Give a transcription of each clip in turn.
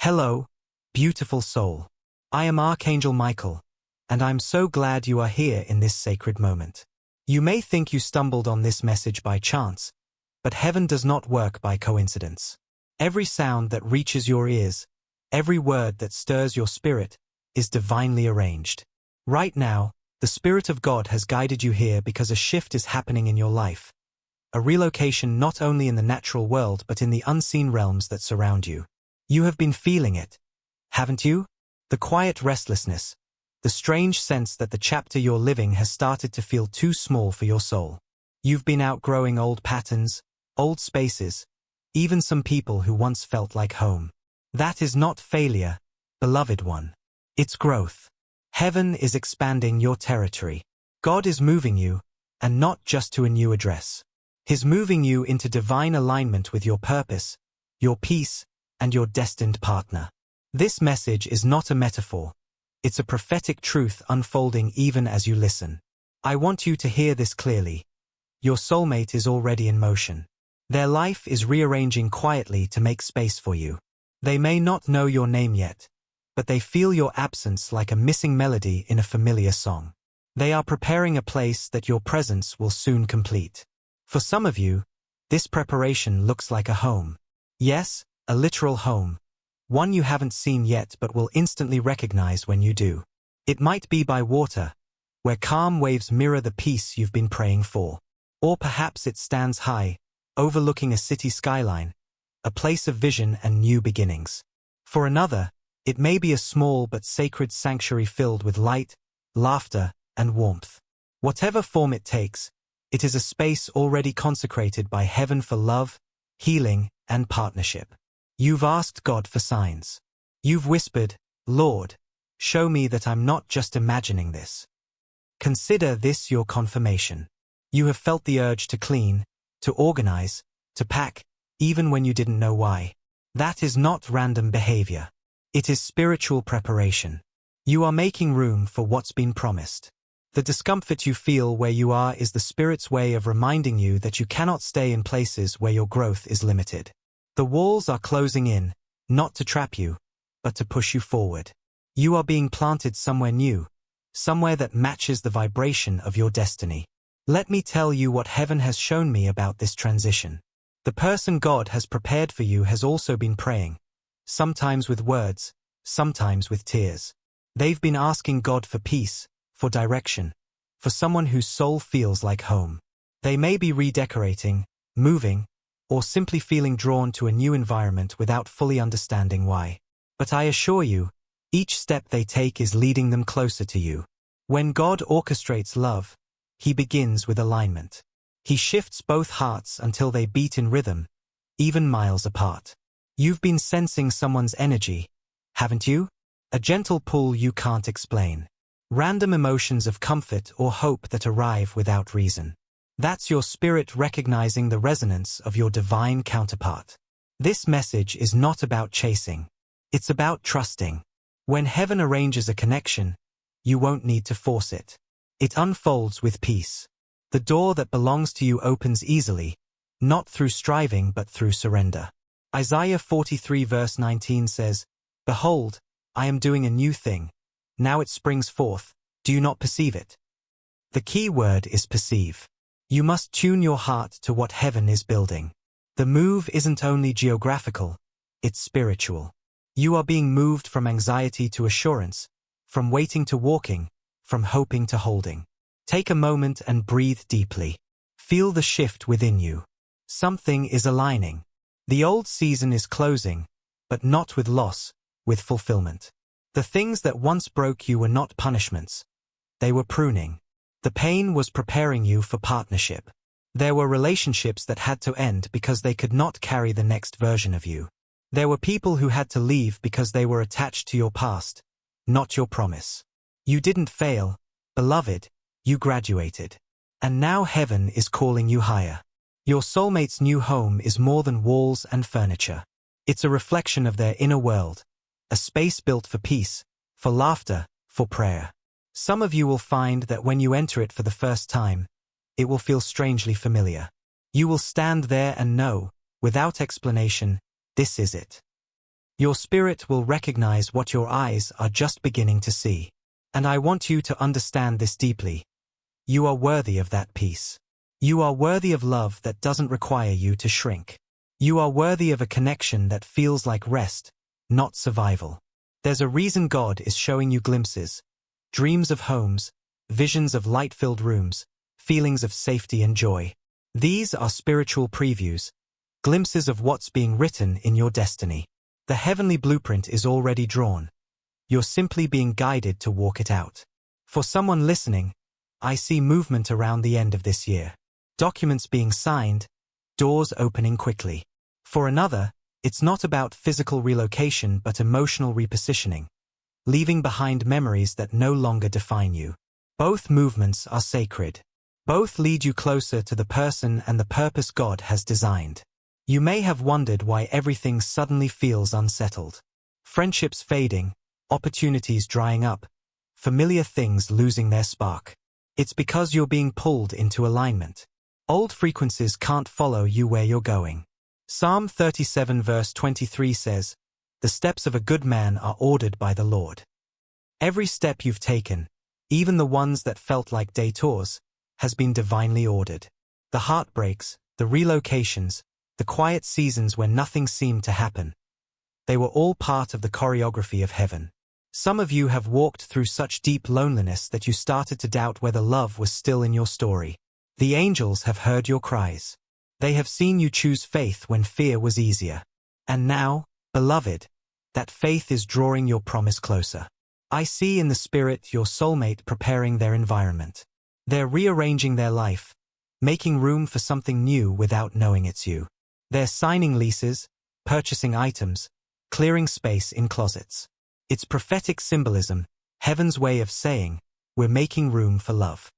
Hello, beautiful soul. I am Archangel Michael, and I'm so glad you are here in this sacred moment. You may think you stumbled on this message by chance, but heaven does not work by coincidence. Every sound that reaches your ears, every word that stirs your spirit, is divinely arranged. Right now, the Spirit of God has guided you here because a shift is happening in your life. A relocation not only in the natural world but in the unseen realms that surround you. You have been feeling it, haven't you? The quiet restlessness, the strange sense that the chapter you're living has started to feel too small for your soul. You've been outgrowing old patterns, old spaces, even some people who once felt like home. That is not failure, beloved one. It's growth. Heaven is expanding your territory. God is moving you, and not just to a new address. He's moving you into divine alignment with your purpose, your peace, and your destined partner. This message is not a metaphor. It's a prophetic truth unfolding even as you listen. I want you to hear this clearly. Your soulmate is already in motion. Their life is rearranging quietly to make space for you. They may not know your name yet, but they feel your absence like a missing melody in a familiar song. They are preparing a place that your presence will soon complete. For some of you, this preparation looks like a home. Yes, a literal home. One you haven't seen yet but will instantly recognize when you do. It might be by water, where calm waves mirror the peace you've been praying for. Or perhaps it stands high, overlooking a city skyline, a place of vision and new beginnings. For another, it may be a small but sacred sanctuary filled with light, laughter, and warmth. Whatever form it takes, it is a space already consecrated by heaven for love, healing, and partnership. You've asked God for signs. You've whispered, Lord, show me that I'm not just imagining this. Consider this your confirmation. You have felt the urge to clean, to organize, to pack, even when you didn't know why. That is not random behavior. It is spiritual preparation. You are making room for what's been promised. The discomfort you feel where you are is the Spirit's way of reminding you that you cannot stay in places where your growth is limited. The walls are closing in, not to trap you, but to push you forward. You are being planted somewhere new, somewhere that matches the vibration of your destiny. Let me tell you what heaven has shown me about this transition. The person God has prepared for you has also been praying, sometimes with words, sometimes with tears. They've been asking God for peace, for direction, for someone whose soul feels like home. They may be redecorating, moving, or simply feeling drawn to a new environment without fully understanding why. But I assure you, each step they take is leading them closer to you. When God orchestrates love, He begins with alignment. He shifts both hearts until they beat in rhythm, even miles apart. You've been sensing someone's energy, haven't you? A gentle pull you can't explain. Random emotions of comfort or hope that arrive without reason. That's your spirit recognizing the resonance of your divine counterpart. This message is not about chasing. It's about trusting. When heaven arranges a connection, you won't need to force it. It unfolds with peace. The door that belongs to you opens easily, not through striving but through surrender. Isaiah 43 verse 19 says, Behold, I am doing a new thing. Now it springs forth. Do you not perceive it? The key word is perceive. You must tune your heart to what heaven is building. The move isn't only geographical, it's spiritual. You are being moved from anxiety to assurance, from waiting to walking, from hoping to holding. Take a moment and breathe deeply. Feel the shift within you. Something is aligning. The old season is closing, but not with loss, with fulfillment. The things that once broke you were not punishments. They were pruning. The pain was preparing you for partnership. There were relationships that had to end because they could not carry the next version of you. There were people who had to leave because they were attached to your past, not your promise. You didn't fail, beloved, you graduated. And now heaven is calling you higher. Your soulmate's new home is more than walls and furniture. It's a reflection of their inner world, a space built for peace, for laughter, for prayer. Some of you will find that when you enter it for the first time, it will feel strangely familiar. You will stand there and know, without explanation, this is it. Your spirit will recognize what your eyes are just beginning to see. And I want you to understand this deeply. You are worthy of that peace. You are worthy of love that doesn't require you to shrink. You are worthy of a connection that feels like rest, not survival. There's a reason God is showing you glimpses, dreams of homes, visions of light-filled rooms, feelings of safety and joy. These are spiritual previews, glimpses of what's being written in your destiny. The heavenly blueprint is already drawn. You're simply being guided to walk it out. For someone listening, I see movement around the end of this year. Documents being signed, doors opening quickly. For another, it's not about physical relocation but emotional repositioning, leaving behind memories that no longer define you. Both movements are sacred. Both lead you closer to the person and the purpose God has designed. You may have wondered why everything suddenly feels unsettled. Friendships fading, opportunities drying up, familiar things losing their spark. It's because you're being pulled into alignment. Old frequencies can't follow you where you're going. Psalm 37 verse 23 says, "The steps of a good man are ordered by the Lord." Every step you've taken, even the ones that felt like detours, has been divinely ordered. The heartbreaks, the relocations, the quiet seasons when nothing seemed to happen, they were all part of the choreography of heaven. Some of you have walked through such deep loneliness that you started to doubt whether love was still in your story. The angels have heard your cries. They have seen you choose faith when fear was easier. And now, beloved, that faith is drawing your promise closer. I see in the spirit your soulmate preparing their environment. They're rearranging their life, making room for something new without knowing it's you. They're signing leases, purchasing items, clearing space in closets. It's prophetic symbolism, heaven's way of saying, we're making room for love.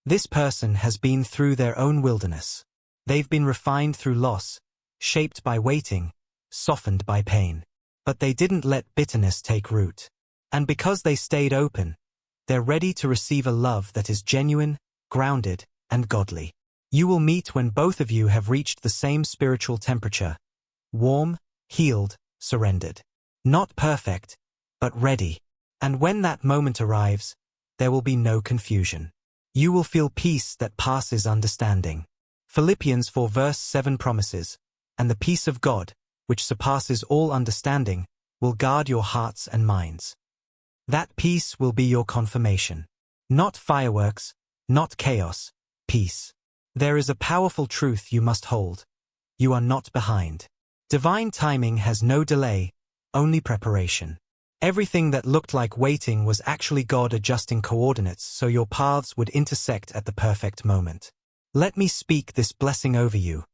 This person has been through their own wilderness. They've been refined through loss, shaped by waiting, softened by pain. But they didn't let bitterness take root. And because they stayed open, they're ready to receive a love that is genuine, grounded, and godly. You will meet when both of you have reached the same spiritual temperature. Warm, healed, surrendered. Not perfect, but ready. And when that moment arrives, there will be no confusion. You will feel peace that passes understanding. Philippians 4 verse 7 promises, "And the peace of God, which surpasses all understanding, will guard your hearts and minds." That peace will be your confirmation. Not fireworks, not chaos, peace. There is a powerful truth you must hold. You are not behind. Divine timing has no delay, only preparation. Everything that looked like waiting was actually God adjusting coordinates so your paths would intersect at the perfect moment. Let me speak this blessing over you.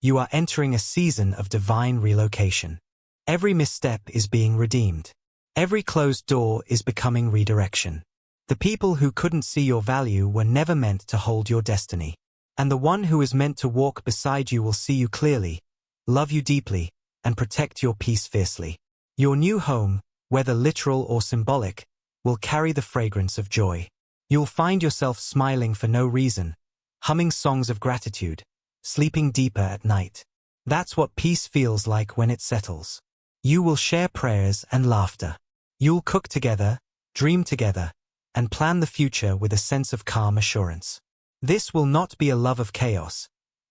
You are entering a season of divine relocation. Every misstep is being redeemed. Every closed door is becoming redirection. The people who couldn't see your value were never meant to hold your destiny. And the one who is meant to walk beside you will see you clearly, love you deeply, and protect your peace fiercely. Your new home, whether literal or symbolic, will carry the fragrance of joy. You'll find yourself smiling for no reason, humming songs of gratitude, sleeping deeper at night. That's what peace feels like when it settles. You will share prayers and laughter. You'll cook together, dream together, and plan the future with a sense of calm assurance. This will not be a love of chaos.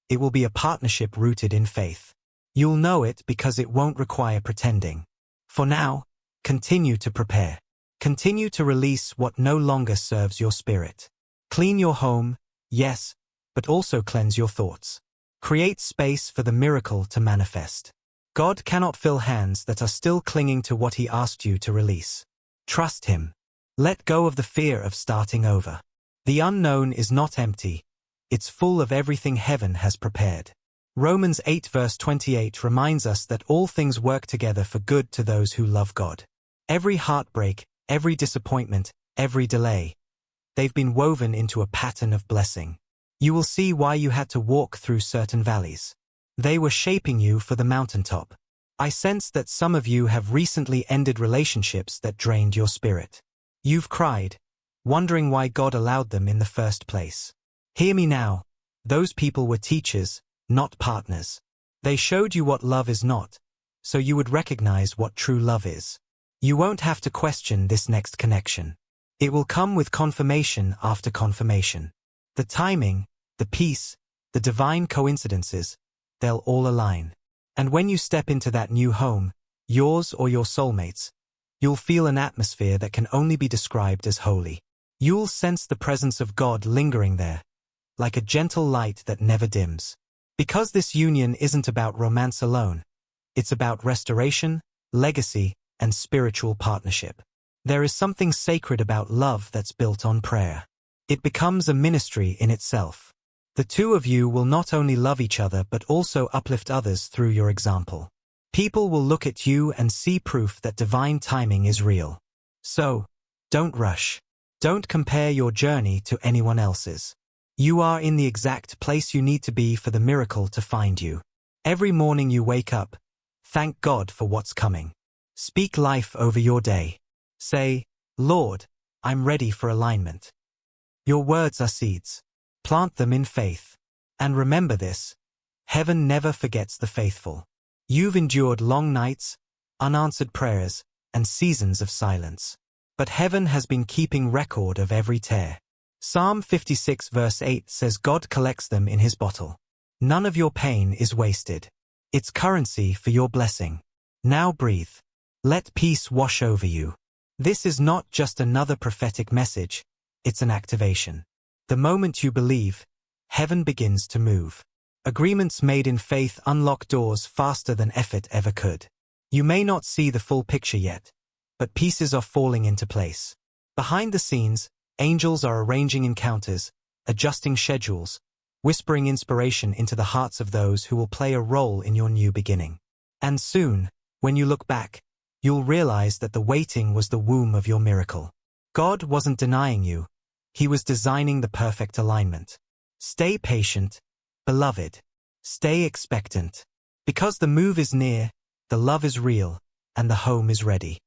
It will be a partnership rooted in faith. You'll know it because it won't require pretending. For now, continue to prepare. Continue to release what no longer serves your spirit. Clean your home, yes, but also cleanse your thoughts. Create space for the miracle to manifest. God cannot fill hands that are still clinging to what He asked you to release. Trust Him. Let go of the fear of starting over. The unknown is not empty. It's full of everything heaven has prepared. Romans 8 verse 28 reminds us that all things work together for good to those who love God. Every heartbreak, every disappointment, every delay, they've been woven into a pattern of blessing. You will see why you had to walk through certain valleys. They were shaping you for the mountaintop. I sense that some of you have recently ended relationships that drained your spirit. You've cried, wondering why God allowed them in the first place. Hear me now. Those people were teachers, not partners. They showed you what love is not, so you would recognize what true love is. You won't have to question this next connection. It will come with confirmation after confirmation. The timing, the peace, the divine coincidences, they'll all align. And when you step into that new home, yours or your soulmate's, you'll feel an atmosphere that can only be described as holy. You'll sense the presence of God lingering there, like a gentle light that never dims. Because this union isn't about romance alone, it's about restoration, legacy, and spiritual partnership. There is something sacred about love that's built on prayer. It becomes a ministry in itself. The two of you will not only love each other but also uplift others through your example. People will look at you and see proof that divine timing is real. So, don't rush. Don't compare your journey to anyone else's. You are in the exact place you need to be for the miracle to find you. Every morning you wake up, thank God for what's coming. Speak life over your day. Say, Lord, I'm ready for alignment. Your words are seeds. Plant them in faith. And remember this, heaven never forgets the faithful. You've endured long nights, unanswered prayers, and seasons of silence. But heaven has been keeping record of every tear. Psalm 56 verse 8 says God collects them in his bottle. None of your pain is wasted. It's currency for your blessing. Now breathe. Let peace wash over you. This is not just another prophetic message, it's an activation. The moment you believe, heaven begins to move. Agreements made in faith unlock doors faster than effort ever could. You may not see the full picture yet, but pieces are falling into place. Behind the scenes, angels are arranging encounters, adjusting schedules, whispering inspiration into the hearts of those who will play a role in your new beginning. And soon, when you look back, you'll realize that the waiting was the womb of your miracle. God wasn't denying you. He was designing the perfect alignment. Stay patient, beloved. Stay expectant. Because the move is near, the love is real, and the home is ready.